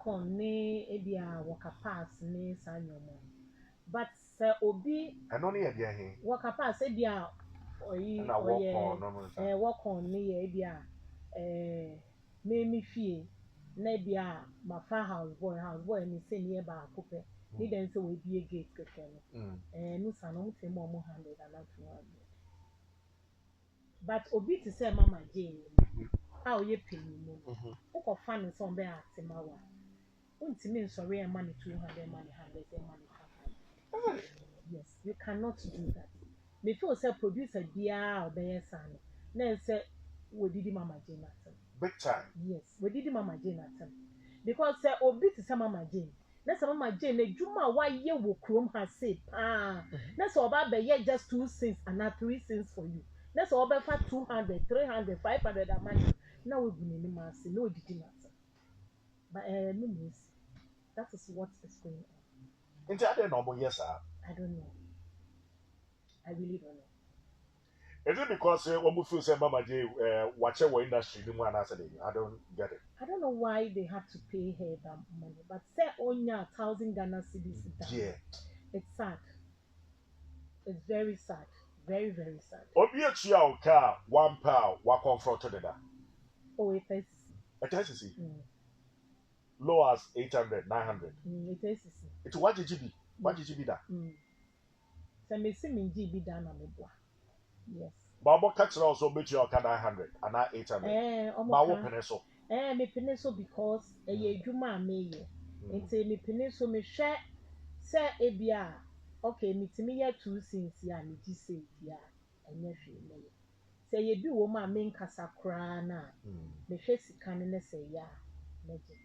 on ne ebia waka pass ne sanyomo. But obi I don't need a waka pass ebia oyi walk on ne ebia me fie na ebia ma fa house boy ni say near ba akopɛ ni dem say we be gate keke no no sa no mte mo 100 and 200 but obi to say mama Jane how ye pay me who ko fan so be atemawa untimi nsori e money 200 money 100 money 500 yes you cannot do that me feel say producer bia obey san na say we didi mama Jane atem big time yes we didi mama Jane atem because obi to say mama Jane na say mama Jane ejuma wa ye wo krom ha say pa na say oba be ye just 2 cents and 3 cents for you na say oba fa 200 300 500 a money na we bu ni ma say no didi matter but no means that is what is going on into other normal yes sir I don't know I really don't know. Is it because when we feel say Mama J watch our industry I don't get it. I don't know why they have to pay her that money, but say only 1,000 Ghana cedis. Yeah. It's sad. It's very sad. Very, very sad. Obviously, our car, £1, what confronted that. Oh, it is. It is. Low as 800, 900. It is. It's what did you be? What did you be that? So, me see me be done on the bois. Yes. Babo catch also bet you 900 and not 800. Bawo peneso. Me peneso because ye juma me ye. Ente me peneso me share say ebia okay me timi ye 2 cents ya me ji say ya enye hwe me. Say ye bi wo ma me nkasa kra na me hwe sika ne say ya meje.